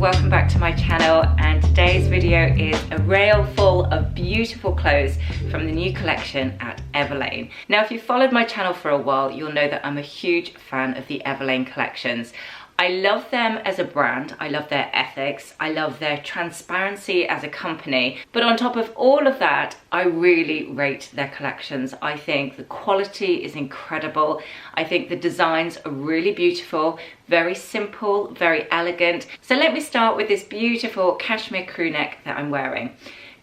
welcome back to my channel, and today's video is a rail full of beautiful clothes from the new collection at Everlane. Now if you've followed my channel for a while, you'll know that I'm a huge fan of the Everlane collections. I love them as a brand, I love their ethics, I love their transparency as a company, but on top of all of that, I really rate their collections. I think the quality is incredible. I think the designs are really beautiful, very simple, very elegant. So let me start with this beautiful cashmere crew neck that I'm wearing.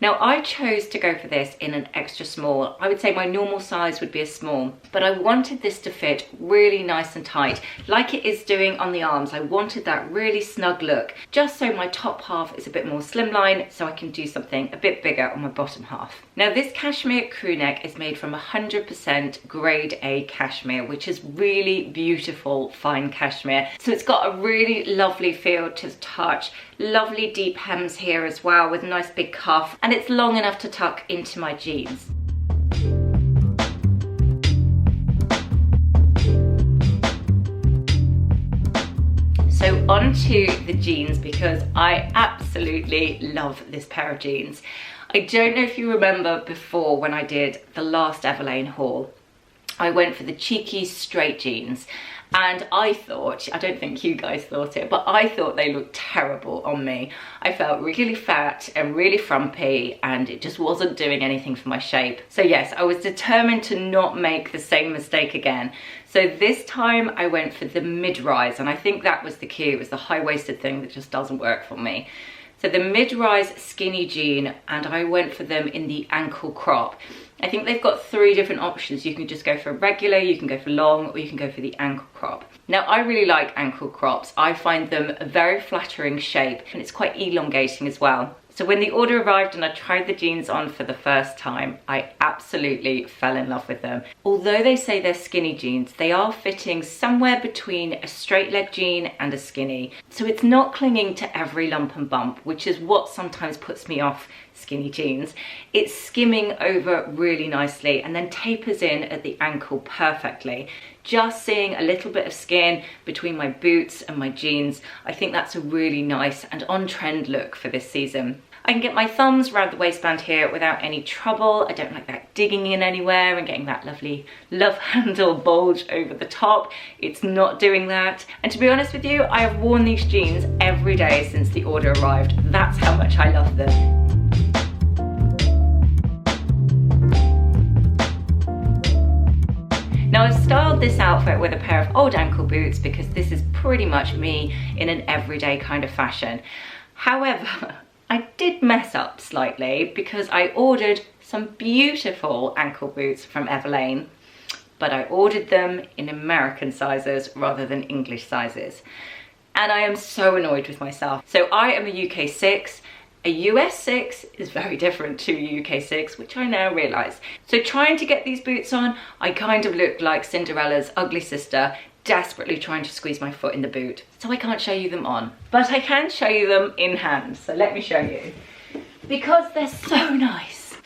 Now I chose to go for this in an extra small. I would say my normal size would be a small, but I wanted this to fit really nice and tight, like it is doing on the arms. I wanted that really snug look, just so my top half is a bit more slimline, so I can do something a bit bigger on my bottom half. Now this cashmere crew neck is made from 100% grade A cashmere, which is really beautiful, fine cashmere. So it's got a really lovely feel to the touch, lovely deep hems here as well with a nice big cuff, and it's long enough to tuck into my jeans. So onto the jeans, because I absolutely love this pair of jeans. I don't know if you remember before when I did the last Everlane haul, I went for the cheeky straight jeans. And I thought, I don't think you guys thought it, but I thought they looked terrible on me. I felt really fat and really frumpy, and it just wasn't doing anything for my shape. So yes, I was determined to not make the same mistake again. So this time I went for the mid-rise, and I think that was the key. It was the high-waisted thing that just doesn't work for me. So the mid-rise skinny jean, and I went for them in the ankle crop. I think they've got 3 different options. You can just go for regular, you can go for long, or you can go for the ankle crop. Now I really like ankle crops. I find them a very flattering shape, and it's quite elongating as well. So when the order arrived and I tried the jeans on for the first time, I absolutely fell in love with them. Although they say they're skinny jeans, they are fitting somewhere between a straight leg jean and a skinny. So it's not clinging to every lump and bump, which is what sometimes puts me off skinny jeans. It's skimming over really nicely and then tapers in at the ankle perfectly. Just seeing a little bit of skin between my boots and my jeans, I think that's a really nice and on-trend look for this season. I can get my thumbs around the waistband here without any trouble. I don't like that digging in anywhere and getting that lovely love handle bulge over the top. It's not doing that. And to be honest with you, I have worn these jeans every day since the order arrived. That's how much I love them. Now I've styled this outfit with a pair of old ankle boots because this is pretty much me in an everyday kind of fashion. However, I did mess up slightly because I ordered some beautiful ankle boots from Everlane, but I ordered them in American sizes rather than English sizes. And I am so annoyed with myself. So I am a UK 6. A US 6 is very different to a UK 6, which I now realise. So trying to get these boots on, I kind of looked like Cinderella's ugly sister, desperately trying to squeeze my foot in the boot. So I can't show you them on, but I can show you them in hand. So let me show you, because they're so nice.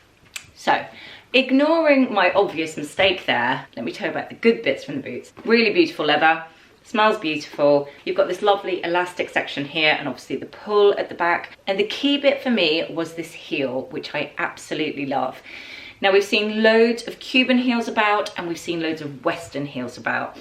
So ignoring my obvious mistake there, let me tell you about the good bits from the boots. Really beautiful leather. Smells beautiful. You've got this lovely elastic section here and obviously the pull at the back. And the key bit for me was this heel, which I absolutely love. Now we've seen loads of Cuban heels about and we've seen loads of Western heels about.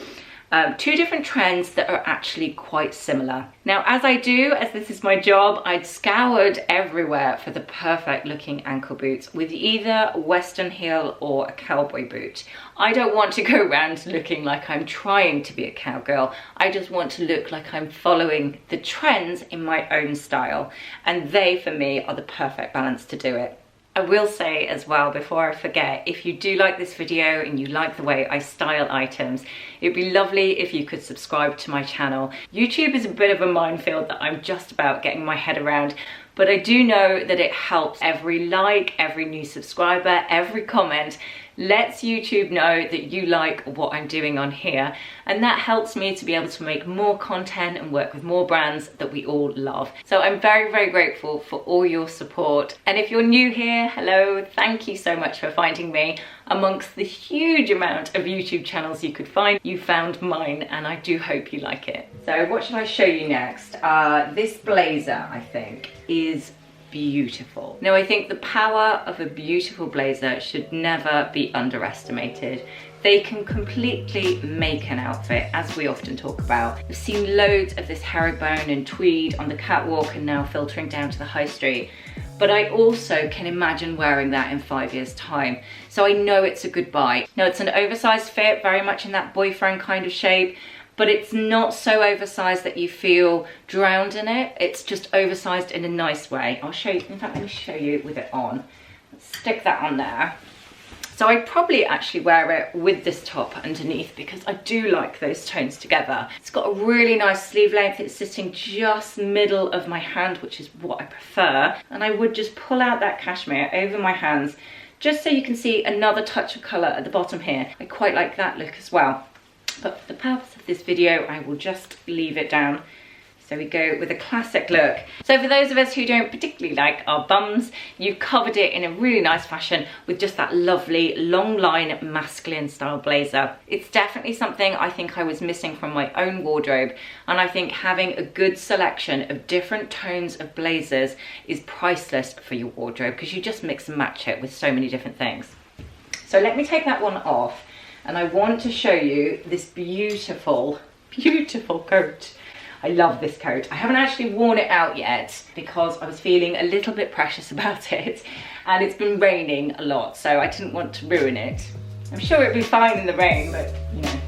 2 different trends that are actually quite similar. Now as I do, as this is my job, I'd scoured everywhere for the perfect looking ankle boots with either a Western heel or a cowboy boot. I don't want to go around looking like I'm trying to be a cowgirl. I just want to look like I'm following the trends in my own style. And they, for me, are the perfect balance to do it. I will say as well, before I forget, if you do like this video and you like the way I style items, it'd be lovely if you could subscribe to my channel. YouTube is a bit of a minefield that I'm just about getting my head around, but I do know that it helps every like, every new subscriber, every comment lets YouTube know that you like what I'm doing on here, and that helps me to be able to make more content and work with more brands that we all love. So I'm very, very grateful for all your support. And if you're new here, hello, thank you so much for finding me. Amongst the huge amount of YouTube channels you could find, you found mine, and I do hope you like it. So what should I show you next? This blazer, I think, is beautiful. Now, I think the power of a beautiful blazer should never be underestimated. They can completely make an outfit, as we often talk about. We've seen loads of this herringbone and tweed on the catwalk and now filtering down to the high street. But I also can imagine wearing that in 5 years' time. So I know it's a good buy. Now, it's an oversized fit, very much in that boyfriend kind of shape, but it's not so oversized that you feel drowned in it. It's just oversized in a nice way. I'll show you, in fact, let me show you with it on. Let's stick that on there. So I'd probably actually wear it with this top underneath because I do like those tones together. It's got a really nice sleeve length. It's sitting just middle of my hand, which is what I prefer. And I would just pull out that cashmere over my hands just so you can see another touch of colour at the bottom here. I quite like that look as well. But for the purpose of this video, I will just leave it down. So we go with a classic look. So for those of us who don't particularly like our bums, you've covered it in a really nice fashion with just that lovely long line masculine style blazer. It's definitely something I think I was missing from my own wardrobe. And I think having a good selection of different tones of blazers is priceless for your wardrobe because you just mix and match it with so many different things. So let me take that one off. And I want to show you this beautiful, beautiful coat. I love this coat. I haven't actually worn it out yet because I was feeling a little bit precious about it, and it's been raining a lot, so I didn't want to ruin it. I'm sure it'd be fine in the rain, but you know.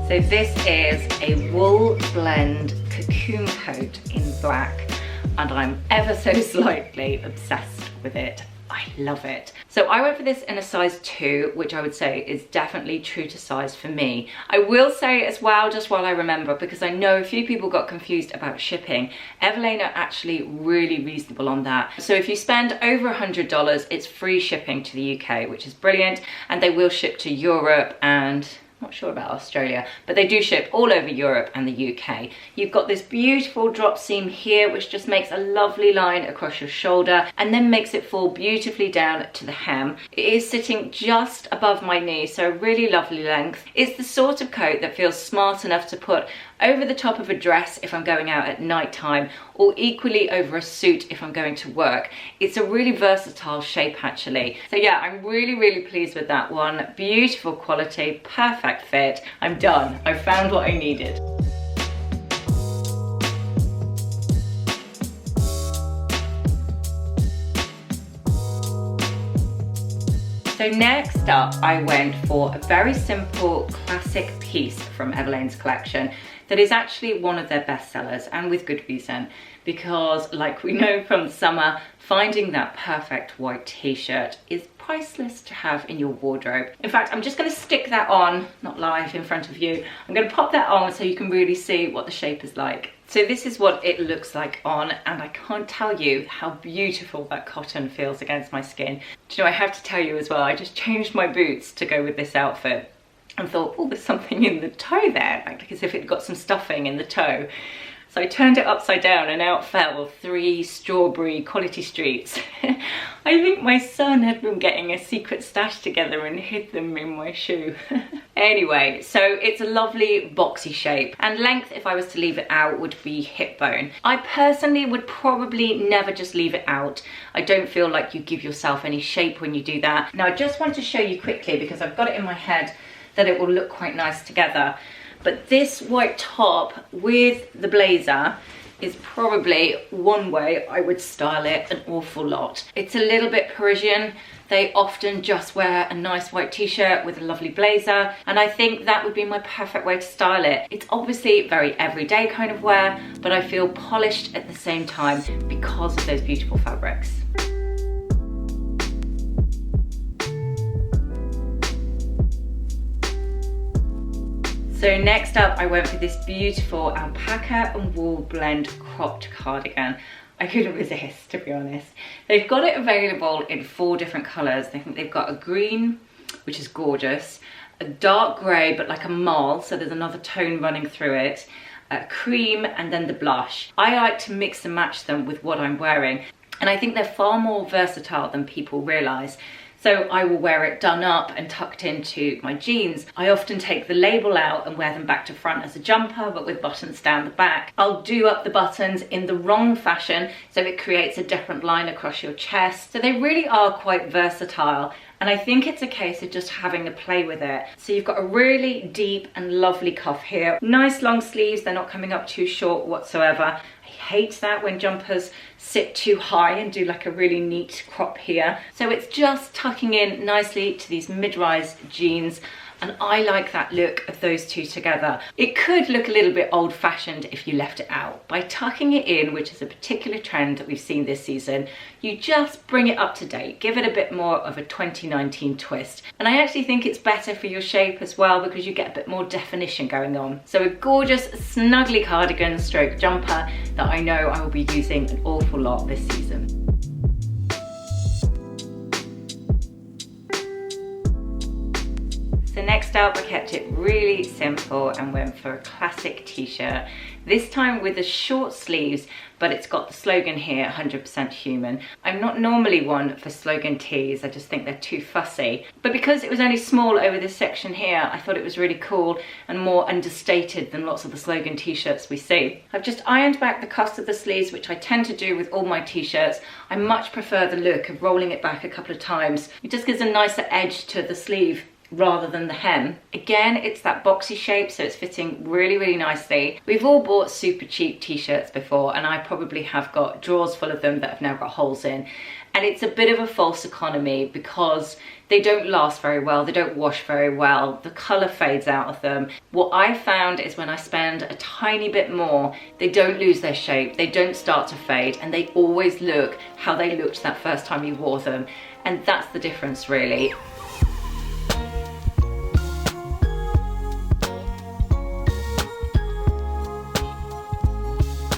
So this is a wool blend Cocoon coat in black, and I'm ever so slightly obsessed with it. I love it. So I went for this in a size 2, which I would say is definitely true to size for me. I will say as well, just while I remember, because I know a few people got confused about shipping, Everlane are actually really reasonable on that. So if you spend over $100, it's free shipping to the UK, which is brilliant. And they will ship to Europe and not sure about Australia, but they do ship all over Europe and the UK. You've got this beautiful drop seam here, which just makes a lovely line across your shoulder and then makes it fall beautifully down to the hem. It is sitting just above my knee, so a really lovely length. It's the sort of coat that feels smart enough to put over the top of a dress if I'm going out at night time, or equally over a suit if I'm going to work. It's a really versatile shape actually. So yeah, I'm really, really pleased with that one. Beautiful quality, perfect fit. I'm done. I found what I needed. So next up, I went for a very simple classic piece from Everlane's collection that is actually one of their best sellers, and with good reason, because like we know from summer, finding that perfect white t-shirt is priceless to have in your wardrobe. In fact, I'm just going to stick that on, not live in front of you. I'm going to pop that on so you can really see what the shape is like. So this is what it looks like on, and I can't tell you how beautiful that cotton feels against my skin. Do you know, I have to tell you as well, I just changed my boots to go with this outfit and thought, oh, there's something in the toe there, like as if it got some stuffing in the toe. So I turned it upside down and out fell 3 strawberry quality streets. I think my son had been getting a secret stash together and hid them in my shoe. Anyway, so it's a lovely boxy shape, and length, if I was to leave it out, would be hip bone. I personally would probably never just leave it out. I don't feel like you give yourself any shape when you do that. Now I just want to show you quickly, because I've got it in my head that it will look quite nice together. But this white top with the blazer is probably one way I would style it an awful lot. It's a little bit Parisian. They often just wear a nice white t-shirt with a lovely blazer, and I think that would be my perfect way to style it. It's obviously very everyday kind of wear, but I feel polished at the same time because of those beautiful fabrics. So next up, I went for this beautiful alpaca and wool blend cropped cardigan. I couldn't resist, to be honest. They've got it available in 4 different colours. I think they've got a green, which is gorgeous, a dark grey, but like a mauve, so there's another tone running through it, cream, and then the blush. I like to mix and match them with what I'm wearing, and I think they're far more versatile than people realise. So I will wear it done up and tucked into my jeans. I often take the label out and wear them back to front as a jumper, but with buttons down the back. I'll do up the buttons in the wrong fashion, so it creates a different line across your chest. So they really are quite versatile. And I think it's a case of just having a play with it. So you've got a really deep and lovely cuff here. Nice long sleeves, they're not coming up too short whatsoever. I hate that when jumpers sit too high and do like a really neat crop here. So it's just tucking in nicely to these mid-rise jeans. And I like that look of those two together. It could look a little bit old-fashioned if you left it out. By tucking it in, which is a particular trend that we've seen this season, you just bring it up to date, give it a bit more of a 2019 twist. And I actually think it's better for your shape as well, because you get a bit more definition going on. So a gorgeous, snuggly cardigan stroke jumper that I know I will be using an awful lot this season. So next up, I kept it really simple and went for a classic t-shirt. This time with the short sleeves, but it's got the slogan here, 100% human. I'm not normally one for slogan tees, I just think they're too fussy. But because it was only small over this section here, I thought it was really cool and more understated than lots of the slogan t-shirts we see. I've just ironed back the cuffs of the sleeves, which I tend to do with all my t-shirts. I much prefer the look of rolling it back a couple of times. It just gives a nicer edge to the sleeve rather than the hem. Again, it's that boxy shape, so it's fitting really, really nicely. We've all bought super cheap t-shirts before, and I probably have got drawers full of them that have now got holes in. And it's a bit of a false economy because they don't last very well, they don't wash very well, the colour fades out of them. What I found is when I spend a tiny bit more, they don't lose their shape, they don't start to fade, and they always look how they looked that first time you wore them. And that's the difference, really.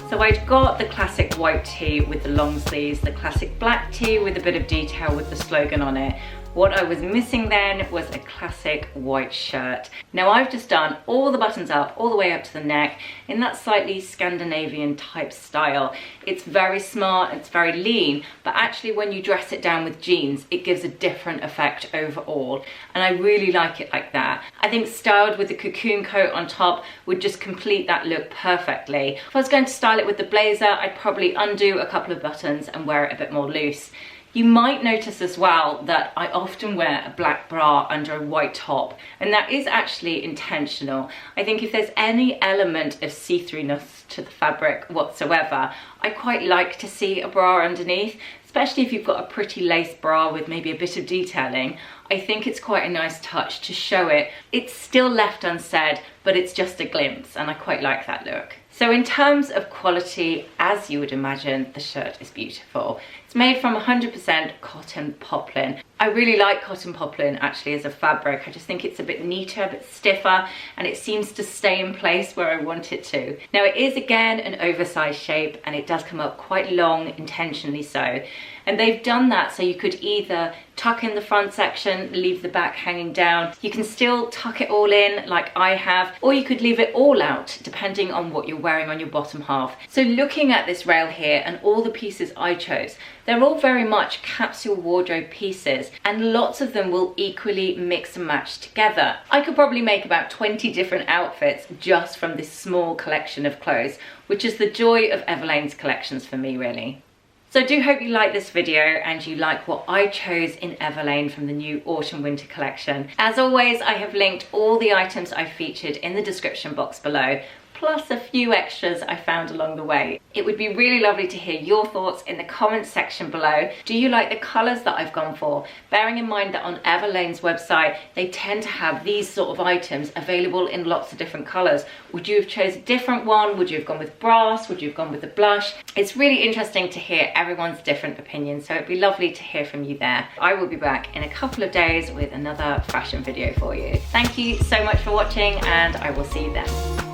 So I'd got the classic white tee with the long sleeves, the classic black tee with a bit of detail with the slogan on it. What I was missing then was a classic white shirt. Now I've just done all the buttons up, all the way up to the neck, in that slightly Scandinavian type style. It's very smart, it's very lean, but actually when you dress it down with jeans, it gives a different effect overall. And I really like it like that. I think styled with the Cocoon coat on top would just complete that look perfectly. If I was going to style it with the blazer, I'd probably undo a couple of buttons and wear it a bit more loose. You might notice as well that I often wear a black bra under a white top, and that is actually intentional. I think if there's any element of see-throughness to the fabric whatsoever, I quite like to see a bra underneath, especially if you've got a pretty lace bra with maybe a bit of detailing. I think it's quite a nice touch to show it. It's still left unsaid, but it's just a glimpse, and I quite like that look. So in terms of quality, as you would imagine, the shirt is beautiful. It's made from 100% cotton poplin. I really like cotton poplin actually as a fabric. I just think it's a bit neater, a bit stiffer, and it seems to stay in place where I want it to. Now it is again an oversized shape, and it does come up quite long, intentionally so. And they've done that so you could either tuck in the front section, leave the back hanging down. You can still tuck it all in like I have, or you could leave it all out depending on what you're wearing on your bottom half. So looking at this rail here and all the pieces I chose, they're all very much capsule wardrobe pieces, and lots of them will equally mix and match together. I could probably make about 20 different outfits just from this small collection of clothes, which is the joy of Everlane's collections for me, really. So I do hope you like this video and you like what I chose in Everlane from the new autumn winter collection. As always, I have linked all the items I featured in the description box below, plus a few extras I found along the way. It would be really lovely to hear your thoughts in the comments section below. Do you like the colours that I've gone for? Bearing in mind that on Everlane's website, they tend to have these sort of items available in lots of different colours. Would you have chosen a different one? Would you have gone with brass? Would you have gone with the blush? It's really interesting to hear everyone's different opinions, so it'd be lovely to hear from you there. I will be back in a couple of days with another fashion video for you. Thank you so much for watching, and I will see you then.